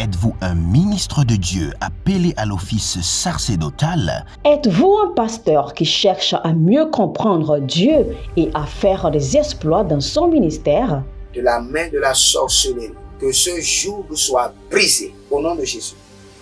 Êtes-vous un ministre de Dieu appelé à l'office sacerdotal? Êtes-vous un pasteur qui cherche à mieux comprendre Dieu et à faire des exploits dans son ministère? De la main de la sorcellerie, que ce joug soit brisé au nom de Jésus.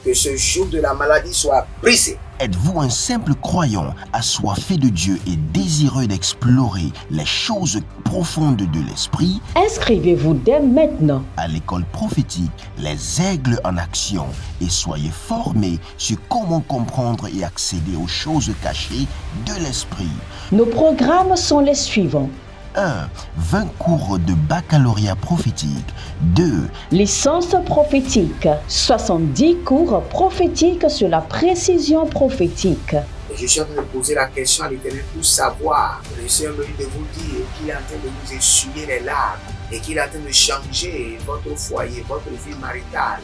Que ce joug de la maladie soit brisé. Êtes-vous un simple croyant assoiffé de Dieu et désireux d'explorer les choses profondes de l'esprit? Inscrivez-vous dès maintenant À l'école prophétique Les Aigles en Action et soyez formés sur comment comprendre et accéder aux choses cachées de l'esprit. Nos programmes sont les suivants. 1. 20 cours de baccalauréat prophétique. 2. Licence prophétique, 70 cours prophétiques sur la précision prophétique. Je suis en train de poser la question à l'Éternel pour savoir. Le Seigneur me dit de vous dire qu'il est en train de vous essuyer les larmes et qu'il est en train de changer votre foyer, votre vie maritale.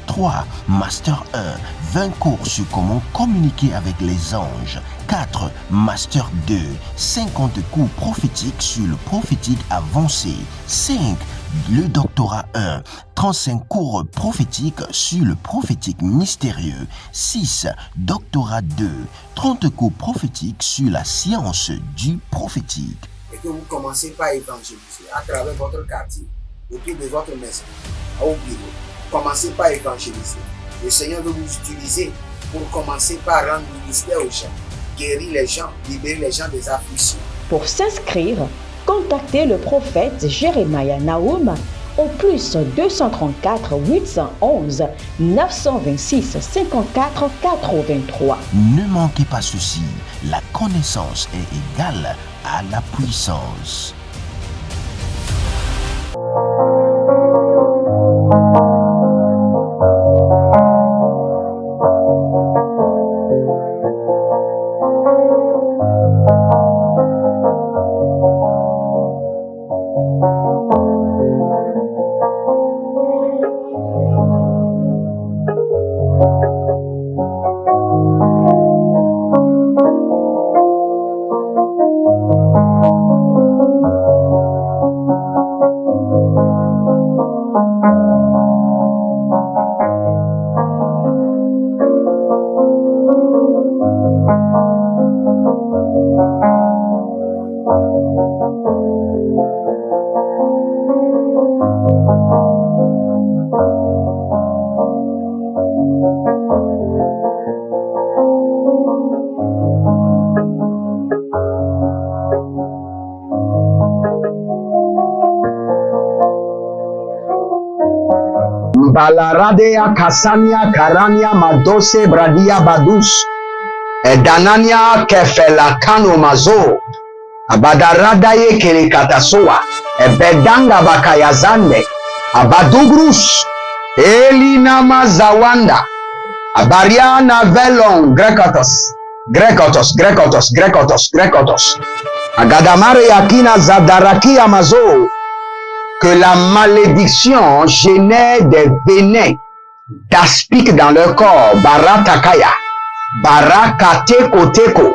3. Master 1. 20 cours sur comment communiquer avec les anges. 4. Master 2. 50 cours prophétiques sur le prophétique avancé. 5. Le doctorat 1. 35 cours prophétiques sur le prophétique mystérieux. 6. Doctorat 2. 30 cours prophétiques sur la science du prophétique. Et que vous commencez par évangéliser à travers votre quartier, autour de votre maison, au bureau. Commencez par évangéliser. Le Seigneur veut vous utiliser pour commencer par rendre ministère aux gens, guérir les gens, libérer les gens des afflictions. Pour s'inscrire, contactez le prophète Jérémia Nahum au plus 234 811 926 54 83. Ne manquez pas ceci, la connaissance est égale à la puissance. Balaradea Kasania Karania Madose Bradia Badus Edanania Kefelakano Mazo Abadaradaye Kelikatasoa Ebedanga Bakayazande Abadugrus Elina Mazawanda Abariana Velon Grekotos Agadamare Yakina Zadaraki Amazo. Que la malédiction génère des venins d'aspic dans leur corps. Baratakaya, Barakate Koteko,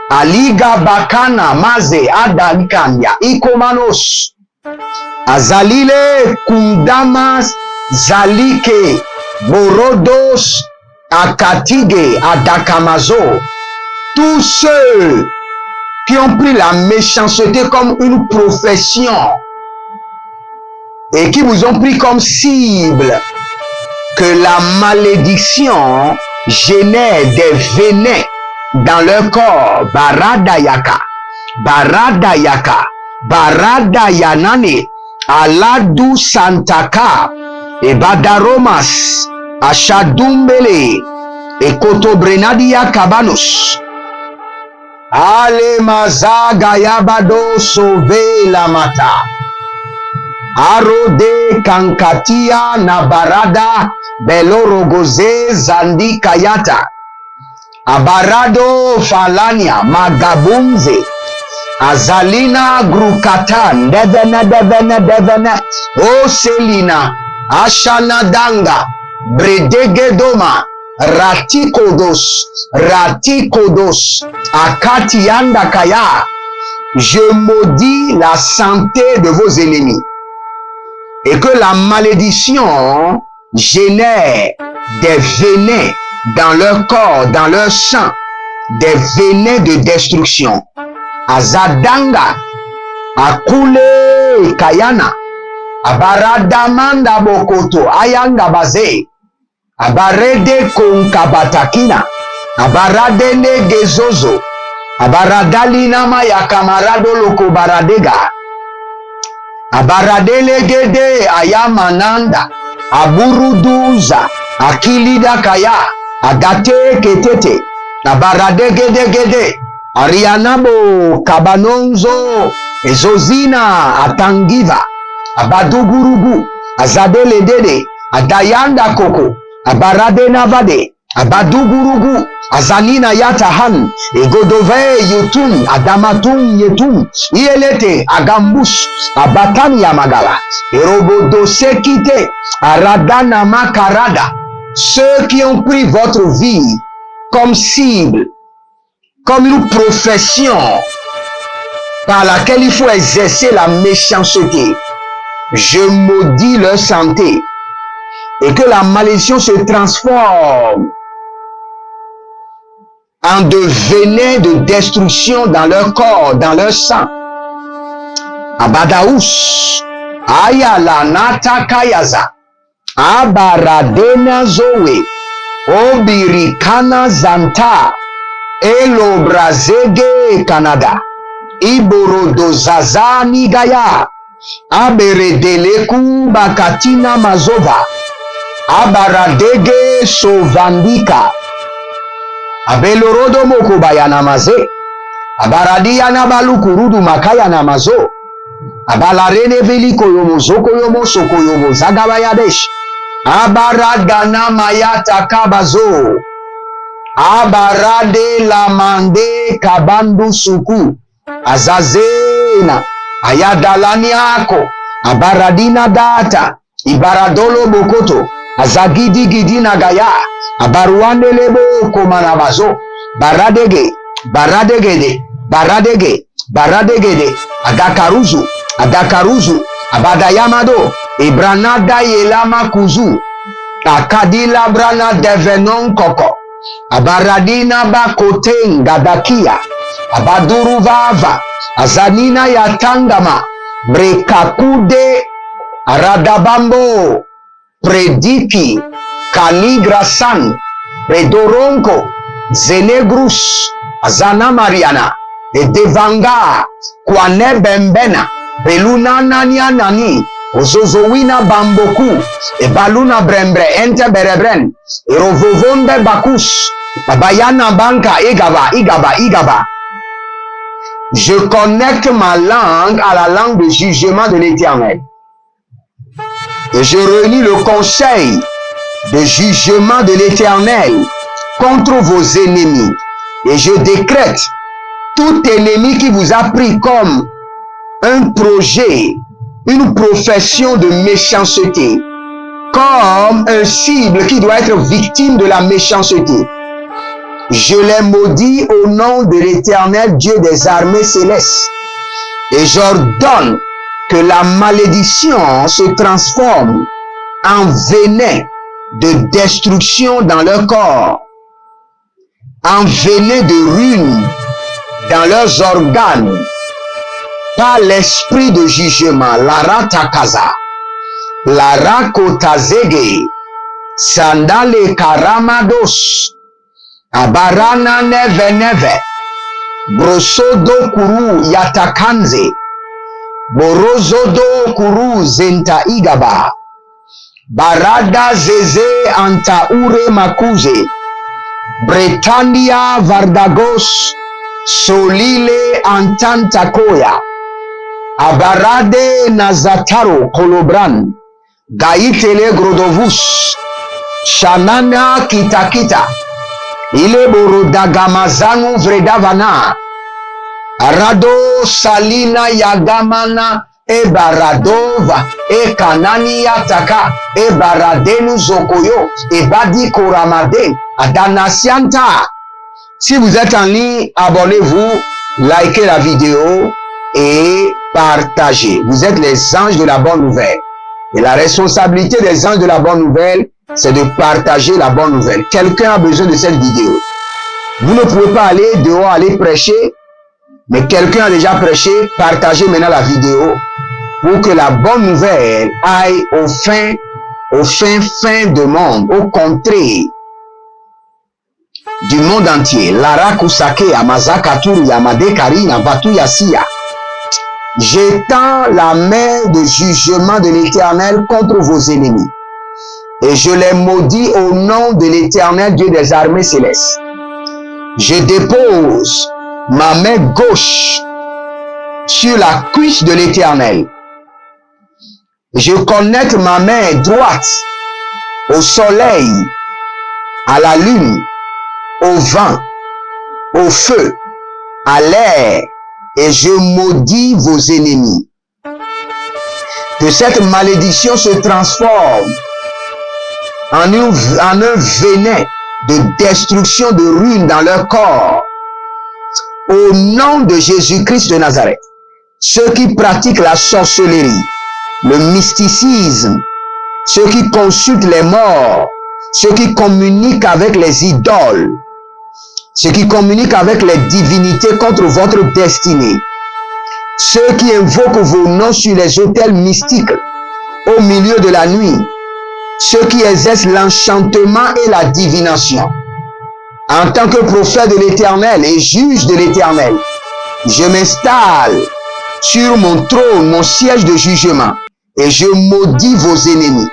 Aliga Bakana Maze Adalikanya, Ikomanos, Azalile Kundamas, Zalike, Borodos, Akatige, Adakamazo. Tous ceux qui ont pris la méchanceté comme une profession et qui vous ont pris comme cible, que la malédiction génère des venins dans leur corps. Baradayanane, Aladu Santaka, et Badaromas, Achadumbele, et Kotobrenadia Kabanus. Ale Mazaga Yabado Sauve la Mata. Arode Kankatia Nabarada Belorogoze Zandi Kayata Abarado Falania Magabunze Azalina Grukatan Devena O Selina Ashana Danga Bredegedoma Ratikodos Akatianda Kaya. Je maudis la santé de vos ennemis et que la malédiction génèrent des venins dans leur corps, dans leur sang, des venins de destruction. Azadanga, Akule Kayana, Abaradamanda Bokoto, Ayanga Baze, Abarede Konkabatakina, Abaradene Gezozo, Abaradalina Maya Kamarado Loko Baradega, Abaradele Gede Ayamananda, Aburuduza, Akilida Kaya, Agate Ketete, Abaradegede Gede, Arianabo Kabanonzo, Ezozina Atangiva, Abadugurugu, Azadele Dede, Adayanda Koko, Abarade Navade, Abadugurugu, Azanina Yatahan, Egodove Yutun, Adamatun Yetun, Ielete, Agambus, Abatani Yamagala, Erobodo Kite, Aradana Makarada, ceux qui ont pris votre vie comme cible, comme une profession par laquelle il faut exercer la méchanceté, je maudis leur santé et que la malédiction se transforme en de venins de destruction dans leur corps, dans leur sang. Abadaous, Ayala Nata Kayaza, Abaradena Zoe, Obirikana Zanta, Elo Brazege Canada, Iborodo Zazani Gaya, Aberedeleku Bakatina Mazova, Abaradege Sovandika, Abelorodo Moko Bayana Maze, Abaradiana Balukurudu Makaya Namazo, Abalarene Veliko Yomo Zoko Yomo Soko Yomo Zagabayadesh, Abaradana Mayata Kabazo, Abarade Lamande Kabandu Suku, Azazena, Ayadalaniako, Abaradina Data, Ibaradolo Bokoto, Azagidi Gidina Gaya, Abaruande Lebo Komanabazo, Baradege, Baradegede, Baradege, Baradegede, Adakaruzu, Adakaruzu, Abadayamado, Ibranada Yelama Kuzu, Akadila Brana Devenon Koko, Abaradina Bakoten Gadakia, Abaduru Vava, Azanina Yatangama, Brekakude, Aradabambo, Prediki, Kaligrasan, Predoronko, Zenegrus, Azana Mariana, Edevanga, Kwane Bembena, Beluna Nania Nani, Ozozowina Bamboku, Ebaluna Brembre, Ente Berebren, Erovovonde Bakus, Babayana Banka, Igaba. Je connecte ma langue à la langue de jugement de l'Éternel. Et je réunis le conseil de jugement de l'Éternel contre vos ennemis. Et je décrète tout ennemi qui vous a pris comme un projet, une profession de méchanceté, comme un cible qui doit être victime de la méchanceté. Je les maudis au nom de l'Éternel Dieu des armées célestes. Et j'ordonne que la malédiction se transforme en venin de destruction dans leur corps, en venin de ruine dans leurs organes, par l'esprit de jugement, Lara Takaza, Lara Kotazege, Sandale Karamados, Abarana Neve, Brosodo Kuru Yatakanze, Borozodo Kuru Zenta Igaba, Barada Zeze Antaure Makuze, Britannia Vardagos, Solile Antantakoya, Abarade Nazataro Kolobran, Gaitele Grodovus, Shanana Kitakita, Ile Borodagamazanu Vredavana, Arado Salina Yagamana, Ebaradova, Ekanani Yataka, Ebaradenu Zokoyo, Ebadi Koramade, Adanasianta. Si vous êtes en ligne, abonnez-vous, likez la vidéo et partagez. Vous êtes les anges de la bonne nouvelle. Et la responsabilité des anges de la bonne nouvelle, c'est de partager la bonne nouvelle. Quelqu'un a besoin de cette vidéo. Vous ne pouvez pas aller dehors, aller prêcher, mais quelqu'un a déjà prêché. Partagez maintenant la vidéo pour que la bonne nouvelle aille au fin de monde, au contrée du monde entier. Lara Kusake, Amazakaturu, Yamade Karina, Batu Yasiya. J'étends la main de jugement de l'Éternel contre vos ennemis. Et je les maudis au nom de l'Éternel Dieu des armées célestes. Je dépose ma main gauche sur la cuisse de l'Éternel. Je connecte ma main droite au soleil, à la lune, au vent, au feu, à l'air, et je maudis vos ennemis. Que cette malédiction se transforme en un venin de destruction, de ruine dans leur corps. Au nom de Jésus-Christ de Nazareth, ceux qui pratiquent la sorcellerie, le mysticisme, ceux qui consultent les morts, ceux qui communiquent avec les idoles, ceux qui communiquent avec les divinités contre votre destinée, ceux qui invoquent vos noms sur les autels mystiques au milieu de la nuit, ceux qui exercent l'enchantement et la divination. En tant que prophète de l'Éternel et juge de l'Éternel, je m'installe sur mon trône, mon siège de jugement, et je maudis vos ennemis.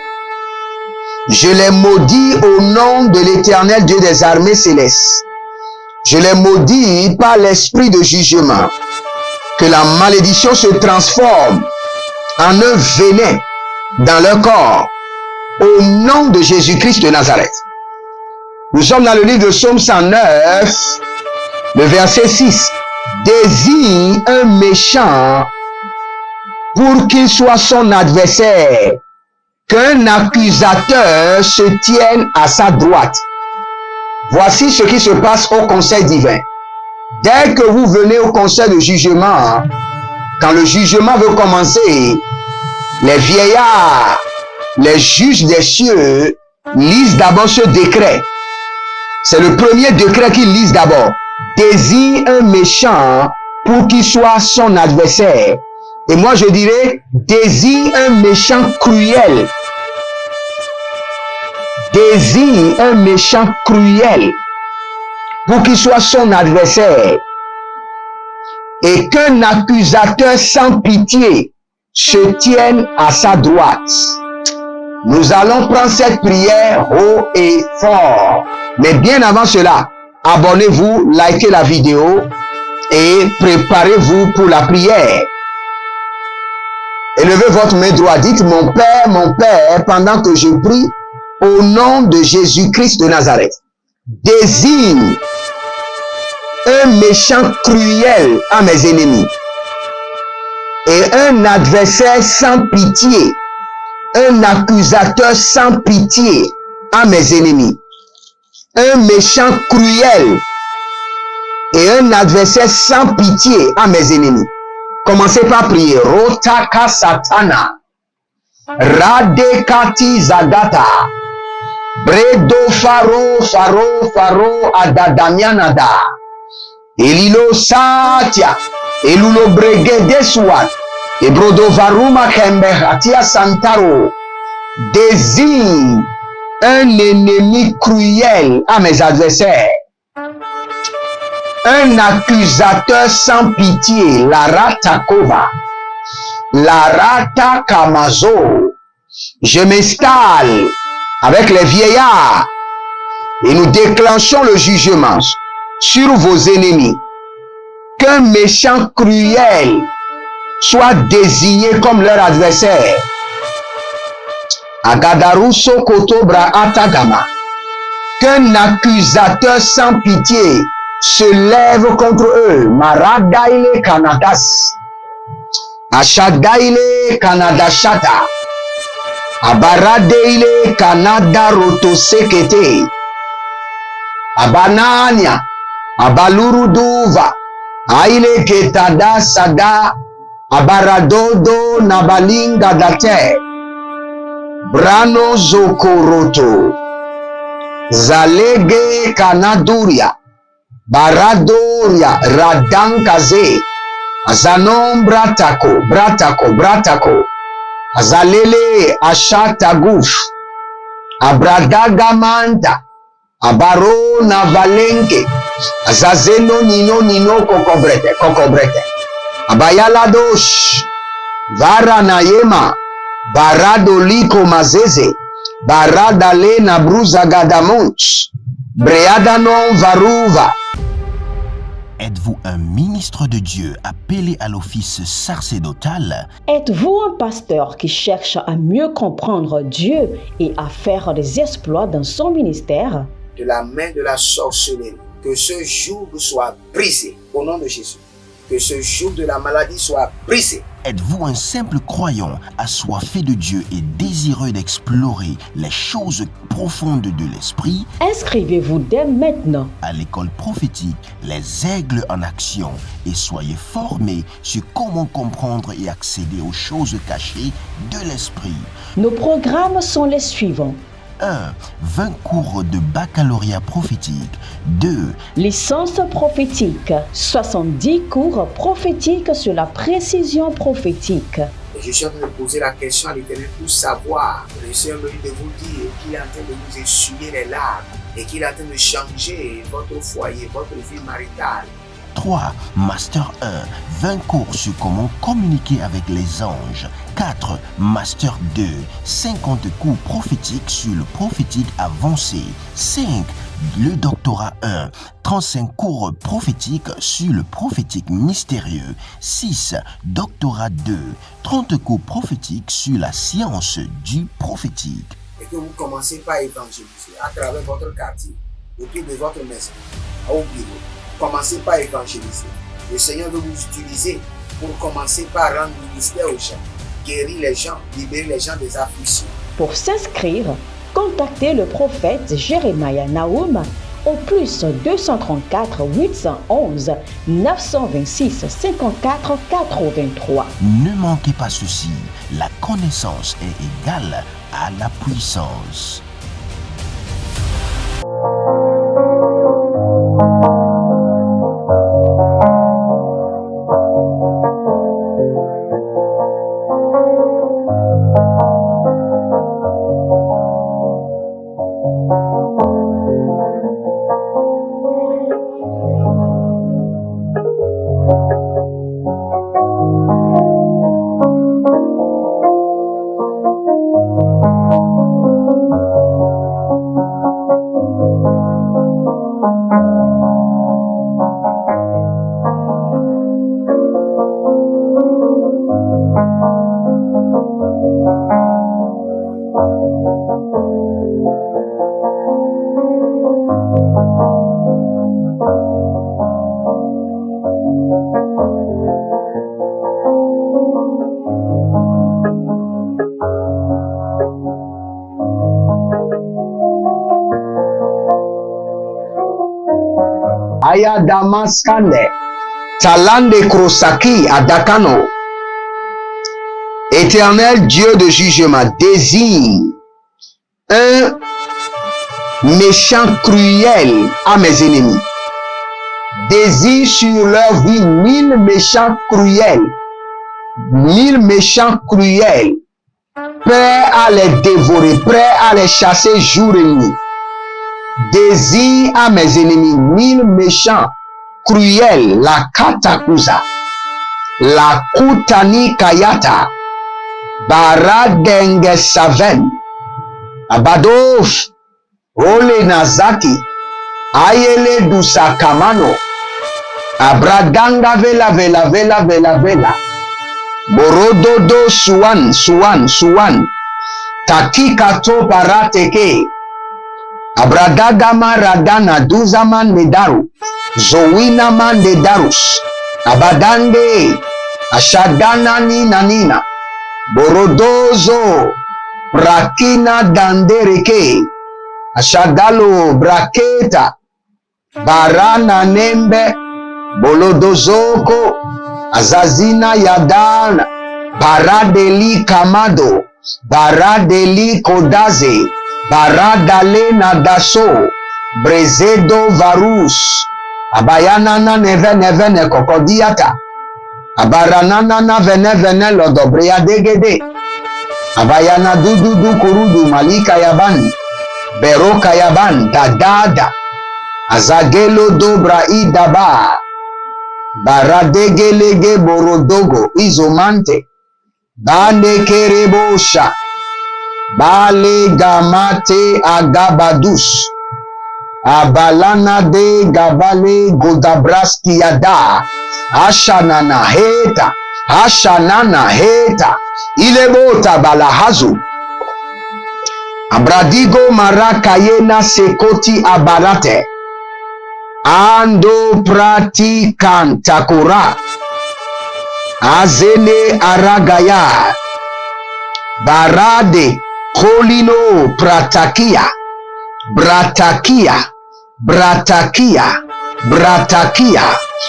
Je les maudis au nom de l'Éternel Dieu des armées célestes. Je les maudis par l'esprit de jugement. Que la malédiction se transforme en un venin dans leur corps. Au nom de Jésus-Christ de Nazareth. Nous sommes dans le livre de Psaume 109, le verset 6. Désigne un méchant pour qu'il soit son adversaire, qu'un accusateur se tienne à sa droite. Voici ce qui se passe au conseil divin. Dès que vous venez au conseil de jugement, quand le jugement veut commencer, les vieillards, les juges des cieux lisent d'abord ce décret. C'est le premier décret qu'ils lisent d'abord. Désigne un méchant pour qu'il soit son adversaire. Et moi je dirais, désigne un méchant cruel. Désigne un méchant cruel pour qu'il soit son adversaire. Et qu'un accusateur sans pitié se tienne à sa droite. Nous allons prendre cette prière haut et fort. Mais bien avant cela, abonnez-vous, likez la vidéo et préparez-vous pour la prière. Élevez votre main droite, dites mon Père, pendant que je prie, au nom de Jésus-Christ de Nazareth. Désigne un méchant cruel à mes ennemis et un adversaire sans pitié. Un accusateur sans pitié à mes ennemis. Un méchant cruel et un adversaire sans pitié à mes ennemis. Commencez par prier. Rotaka satana. Radekati zagata. Bredo faro adadamianada. Elilo satia. Elulo bregede swat. Et Brodovaruma Kembehatia Santaro désigne un ennemi cruel à mes adversaires, un accusateur sans pitié, Lara Takova, Lara Takamazo. Je m'installe avec les vieillards et nous déclenchons le jugement sur vos ennemis. Qu'un méchant cruel soit désigné comme leur adversaire. Agadaruso Kotobra Atagama. Qu'un accusateur sans pitié se lève contre eux. Maradaile Kanadas. Ashadaile Kanadashata. Abaradeile Kanada Rotosekete. Abanania. Abaluruduva. Aile Ketada Sada. Abaradodo Nabalinga Date. Brano Zokoroto, Zalege Kanaduria, Baradoria, Radankaze, Azanom Bratako, Azalele Ashataguf, Abradagamanta, Abaro Navalenke, Azazeno Nino Kokobrete, Abayaladosh, Vara Nayema, Barado Liko Mazeze, Baradale Nabruza Gadamunch, Breadanon Varuva. Êtes-vous un ministre de Dieu appelé à l'office sacerdotal? Êtes-vous un pasteur qui cherche à mieux comprendre Dieu et à faire des exploits dans son ministère? De la main de la sorcellerie, que ce joug soit brisé au nom de Jésus. Que ce joug de la maladie soit brisé. Êtes-vous un simple croyant assoiffé de Dieu et désireux d'explorer les choses profondes de l'esprit? Inscrivez-vous dès maintenant À l'école prophétique Les Aigles en Action et soyez formés sur comment comprendre et accéder aux choses cachées de l'esprit. Nos programmes sont les suivants. 1. 20 cours de baccalauréat prophétique. 2. Licence prophétique. 70 cours prophétiques sur la précision prophétique. Je suis en train de poser la question à l'Éternel pour savoir. Le Seigneur me dit de vous dire qu'il est en train de vous essuyer les larmes et qu'il est en train de changer votre foyer, votre vie maritale. 3. Master 1. 20 cours sur comment communiquer avec les anges. 4. Master 2. 50 cours prophétiques sur le prophétique avancé. 5. Le doctorat 1. 35 cours prophétiques sur le prophétique mystérieux. 6. Doctorat 2. 30 cours prophétiques sur la science du prophétique. Et que vous commencez par évangéliser à travers votre quartier, autour de votre maison, au bureau. Commencez par évangéliser. Le Seigneur veut vous utiliser pour commencer par rendre ministère aux gens, guérir les gens, libérer les gens des afflictions. Pour s'inscrire, contactez le prophète Jérémia Naoum au plus 234 811 926 54 83. Ne manquez pas ceci, la connaissance est égale à la puissance. Aya Damaskande, Talande Krosaki Adakano. Éternel Dieu de jugement, désigne un méchant cruel à mes ennemis. Désigne sur leur vie 1000 méchants cruels. 1000 méchants cruels. Prêts à les dévorer, prêts à les chasser jour et nuit. Désigne à mes ennemis 1000 méchants cruels, la katakuza, la kutani kayata, baradenge saven, abadof, ole nazaki, ayele dusakamano, abradanga vela, borododo suan, takikato parateke, Abradagama radana duzaman nedaru, zoina man de darus, abadande, ashadana nanina, borodozo, brakina dandereke, ashadalo braketa, barana nembe, bolodozoko, azazina yadana, baradeli kamado, Baradeli Kodaze, Baradale Nadaso, Brezedo Varus, Abayanana Neve Kokodiata, Abaranana Vene Lodobrea Degede, Abayana Dudu Kurudu Malika Yaban, Beroka Yaban, Dadada, Azagelo Dobra Idaba, Baradegelege Borodogo, Izomante, Bane Kerebosha, Bale Gamate Agabadus, Abalana de Gabale Godabraski Yada, Ashanana Heta, Ilebota Balahazu, Abradigo Marakayena Sekoti Abarate, Ando Pratikan Takura, Azene Aragaya, Barade Kolino Pratakia, Bratakia,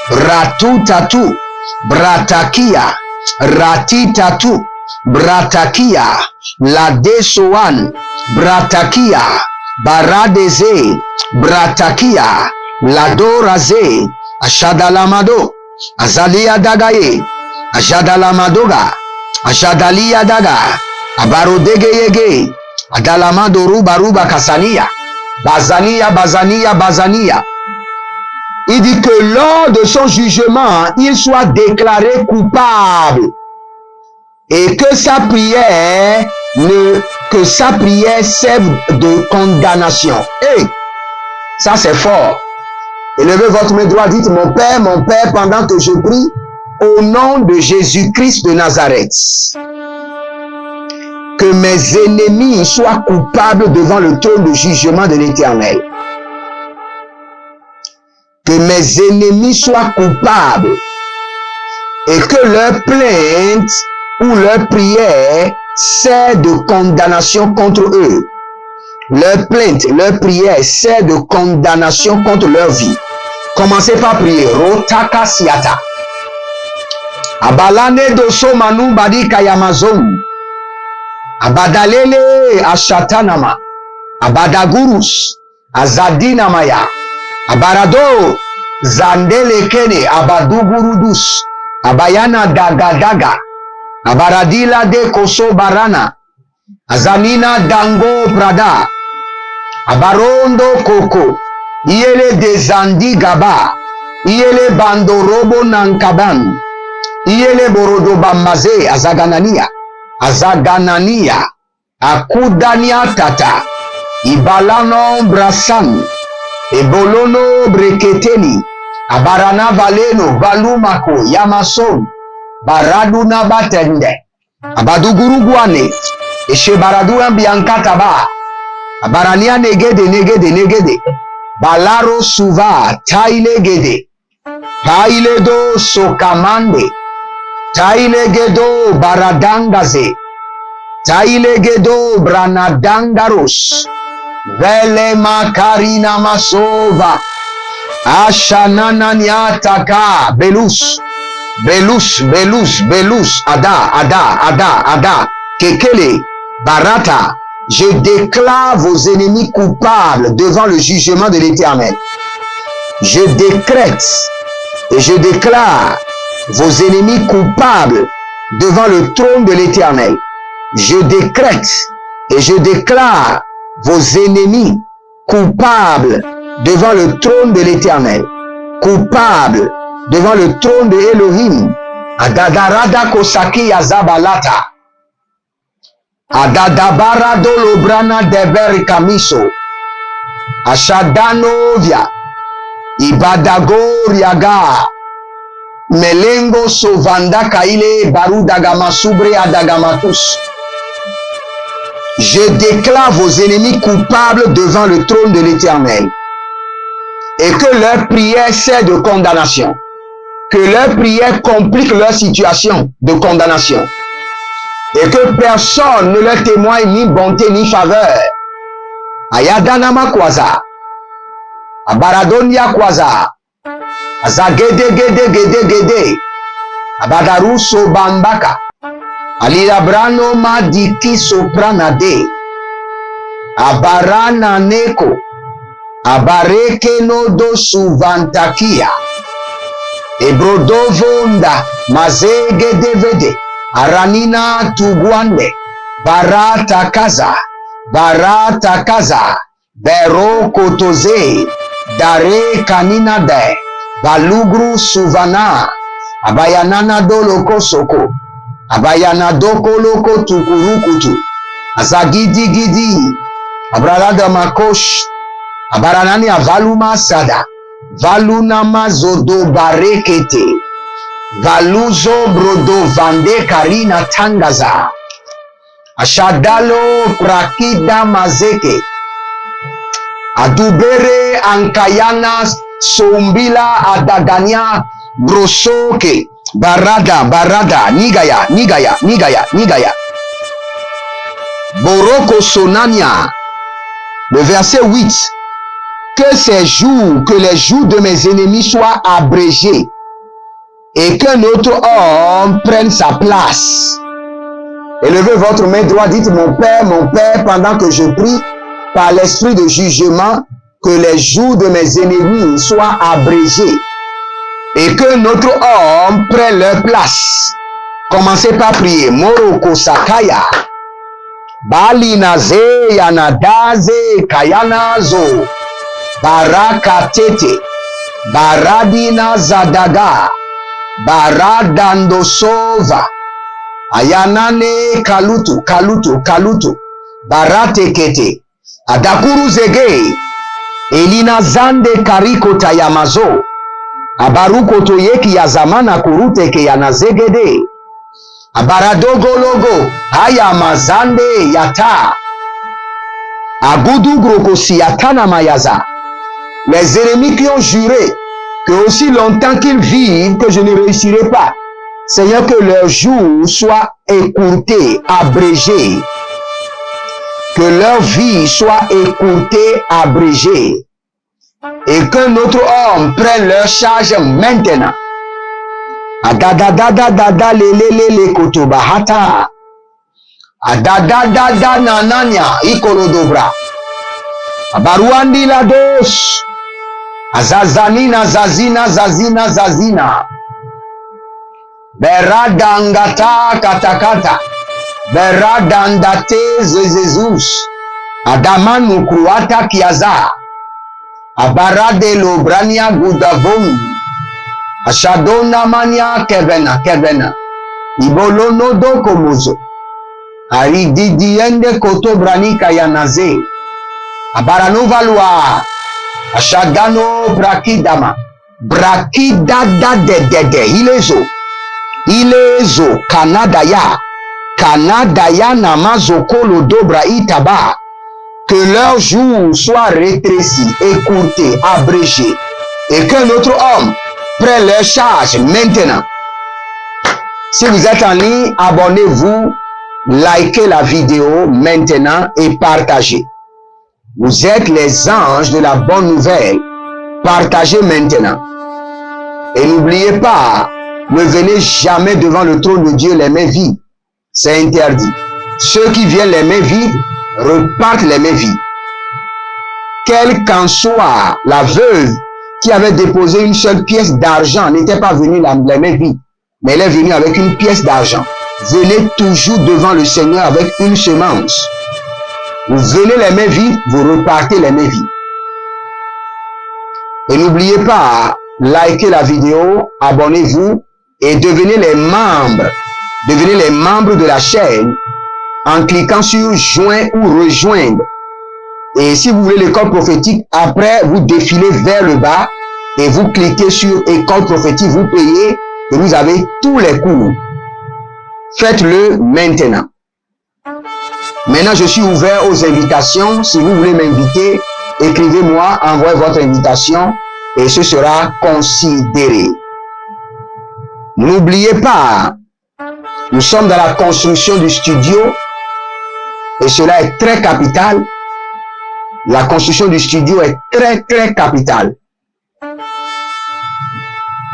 Ratutatu, Bratakia, Ratitatu, Bratakia, Ladesoan, Bratakia, Baradeze, Bratakia, Ladoraze, Ashadalamado, Azalia Dagaye, Ashadalamadoga, Ashadalia Daga, Abarodege Yege, Adalamado Ruba Kasania, Bazania. Il dit que lors de son jugement, il soit déclaré coupable et que sa prière serve de condamnation. Hey, ça c'est fort. Élevez votre main droite, dites mon Père, pendant que je prie, au nom de Jésus-Christ de Nazareth, que mes ennemis soient coupables devant le trône de jugement de l'Éternel. Que mes ennemis soient coupables et que leur plainte ou leur prière sert de condamnation contre eux. Leur plainte, leur prière sert de condamnation contre leur vie. Commencez par prier. Rotaka siata. Abalane doso manu badi kayamazon. Abadalele ashatanama. Abadagurus. Azadinamaya. Abarado. Zandele kene. Abadugurudus. Abayana daga. Abaradila de koso barana. Azanina dango prada. Abarondo koko. Iele de zandi gaba. Iele bandorobo nankaban. Iele borodo bambaze azaganania. Akudania tata. Ibalano brasan. Ebolono breketeni. Abarana valeno valumako yamason. Baraduna batende. Abaduguruguane. Eshe baraduna biankataba. Abarania negede. Balaro suva tailegede. Tailedo sokamande. Tailegedo baradangaze. Tailegedo branadangaros. Vele makarina masova. Ashanananiataka belus. Ada. Kekele. Barata. Je déclare vos ennemis coupables devant le jugement de l'Éternel. Je décrète et je déclare vos ennemis coupables devant le trône de l'Éternel. Je décrète et je déclare vos ennemis coupables devant le trône de l'Éternel. Coupables devant le trône de Elohim. Adadarada kosaki azabalata. Adadabara dolobrana deber kamiso. Ashadanovia. Ibadagoriaga. Melengo sovanda kaile barudagama subre adagamatus. Je déclare vos ennemis coupables devant le trône de l'Éternel. Et que leur prière sert de condamnation. Que leur prière complique leur situation de condamnation. Et que personne ne leur témoigne ni bonté ni faveur. Ayadanama kwaza. Abaradonia kwaza. Azagede. Abadaruso bambaka. Aliabrano madiki sopranade. Abarana neko. Abareke nodo suvantakia. Ebrodovonda mazege devede. Aranina tuguande. Barata kaza. Barata kaza. Bero kotoze. Dare kanina de. Balugru suvana. Abayanana doloko soko. Abayana doko loko tukurukutu. Azagidi gidi. Abralada makosh. Abaranani avaluma sada. Valuna mazodo barekete. Valuzo brodo vande karina tangaza. Ashadalo prakida mazeke. Adubere ankayana sombila adagania brosoke. Barada, nigaya. Boroko sonania. Le verset 8. Que les jours de mes ennemis soient abrégés et qu'un autre homme prenne sa place. Élevez votre main droite, dites mon Père, pendant que je prie par l'esprit de jugement, que les jours de mes ennemis soient abrégés et que notre homme prenne leur place. Commencez par prier. Moroko Sakaya. Balinaze Yanadaze Kayanazo. Barakatete. Baradina Zadaga. Baradandosova. Ayanane Kalutu. Baratekete. Adakuru Zege. Elina Zande Kariko Tayamazo. Abaruko toyeki ya zamana kurute ke yanazegede. Abaradogo logo haya mazande yata. Agudu groko siyatana mayaza. Les ennemis qui ont juré que aussi longtemps qu'ils vivent que je ne réussirai pas. Seigneur, que leur jour soit écourté, abrégé. Que leur vie soit écourtée, abrégée. Et qu'un autre homme prenne leur charge maintenant. Adadadadada lelele kotobahata. Adadadada nananya ikolodobra. Abaruandi la dos. Azazanina zazina. Beradangata katakata. Beradandate zezezus. Adamanu kruata kiaza. Abarade lobrania gudavon. Ashadona mania kevena. Ibolono do komozo. Arididiende kotobrani kayanaze. Abarano valua. Ashadano brakidama. Brakidada de Ilezo Kanadaya namazokolo dobra itaba. Que leur jour soit rétréci, écourté, abrégé, et qu'un autre homme prenne leur charge maintenant. Si vous êtes en ligne, abonnez-vous, likez la vidéo maintenant et partagez. Vous êtes les anges de la bonne nouvelle. Partagez maintenant. Et n'oubliez pas, ne venez jamais devant le trône de Dieu les mains vides. C'est interdit. Ceux qui viennent les mains vides repartent les mains vides. Quelle qu'en soit la veuve qui avait déposé une seule pièce d'argent, n'était pas venue les mains vides, mais elle est venue avec une pièce d'argent. Venez toujours devant le Seigneur avec une semence. Vous venez les mains vides, vous repartez les mains vides. Et n'oubliez pas, likez la vidéo, abonnez-vous et devenez les membres de la chaîne en cliquant sur joindre ou rejoindre. Et si vous voulez l'école prophétique, après vous défilez vers le bas et vous cliquez sur école prophétique, vous payez et vous avez tous les cours. Faites-le maintenant. Maintenant, je suis ouvert aux invitations. Si vous voulez m'inviter, écrivez-moi, envoyez votre invitation et ce sera considéré. N'oubliez pas, nous sommes dans la construction du studio et cela est très capital. La construction du studio est très capitale.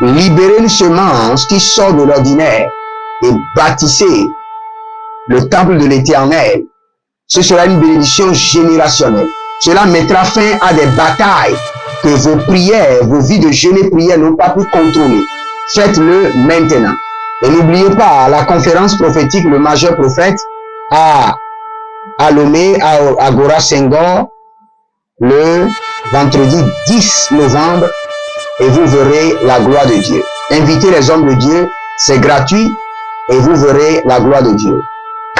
Libérez une semence qui sort de l'ordinaire et bâtissez le temple de l'Éternel. Ce sera une bénédiction générationnelle. Cela mettra fin à des batailles que vos prières, vos vies de jeûne et prières n'ont pas pu contrôler. Faites-le maintenant. Et n'oubliez pas, la conférence prophétique, le majeur prophète, à Lomé, à Agora Senghor, le vendredi 10 novembre, et vous verrez la gloire de Dieu. Invitez les hommes de Dieu, c'est gratuit, et vous verrez la gloire de Dieu.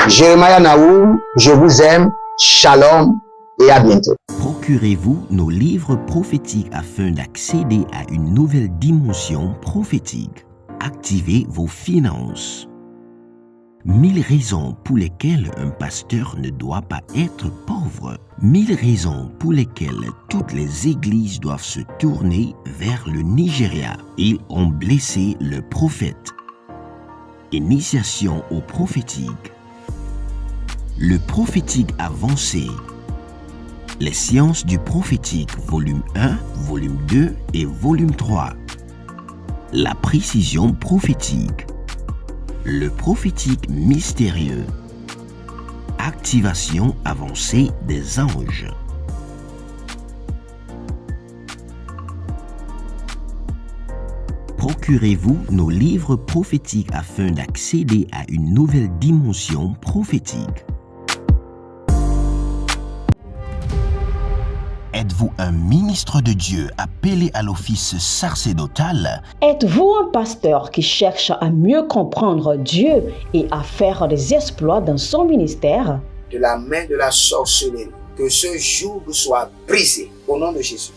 Jeremiah Naoum, je vous aime, shalom, et à bientôt. Procurez-vous nos livres prophétiques afin d'accéder à une nouvelle dimension prophétique. Activez vos finances. 1000 raisons pour lesquelles un pasteur ne doit pas être pauvre. 1000 raisons pour lesquelles toutes les églises doivent se tourner vers le Nigeria. Ils ont blessé le prophète. Initiation au prophétique. Le prophétique avancé. Les sciences du prophétique, volume 1, volume 2 et volume 3. La précision prophétique. Le prophétique mystérieux. Activation avancée des anges. Procurez-vous nos livres prophétiques afin d'accéder à une nouvelle dimension prophétique. Êtes-vous un ministre de Dieu appelé à l'office sacerdotal? Êtes-vous un pasteur qui cherche à mieux comprendre Dieu et à faire des exploits dans son ministère? De la main de la sorcellerie, que ce joug soit brisé au nom de Jésus.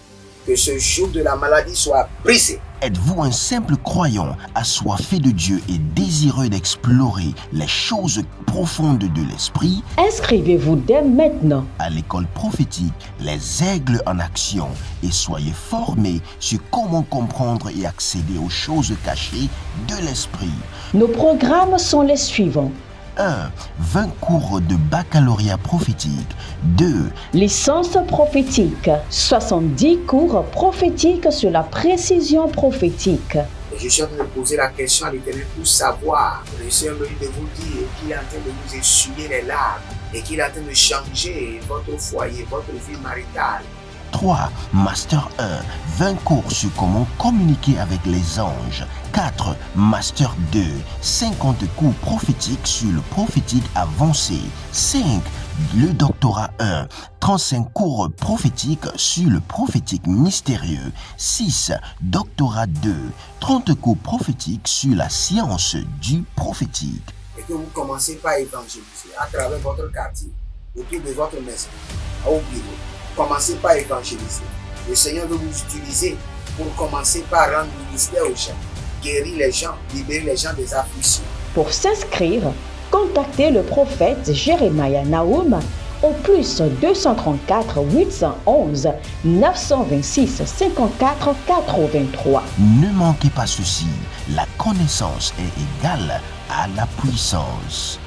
Que ce joug de la maladie soit brisé. Êtes-vous un simple croyant assoiffé de Dieu et désireux d'explorer les choses profondes de l'esprit? Inscrivez-vous dès maintenant À l'école prophétique, les aigles en action, et soyez formés sur comment comprendre et accéder aux choses cachées de l'esprit. Nos programmes sont les suivants. 1. 20 cours de baccalauréat prophétique. 2. Licence prophétique. 70 cours prophétiques sur la précision prophétique. Et je suis en train de poser la question à l'Éternel pour savoir. Le Seigneur me dit de vous dire qu'il est en train de vous essuyer les larmes et qu'il est en train de changer votre foyer, votre vie maritale. 3. Master 1. 20 cours sur comment communiquer avec les anges. 4. Master 2. 50 cours prophétiques sur le prophétique avancé. 5. Le doctorat 1. 35 cours prophétiques sur le prophétique mystérieux. 6. Doctorat 2. 30 cours prophétiques sur la science du prophétique. Et que vous commencez par évangéliser à travers votre quartier, autour de votre maison, au bureau. Commencez par évangéliser. Le Seigneur veut vous utiliser pour commencer par rendre ministère aux gens, guérir les gens, libérer les gens des afflictions. Pour s'inscrire, contactez le prophète Jeremiah Naoum au plus 234 811 926 54 83. Ne manquez pas ceci, la connaissance est égale à la puissance.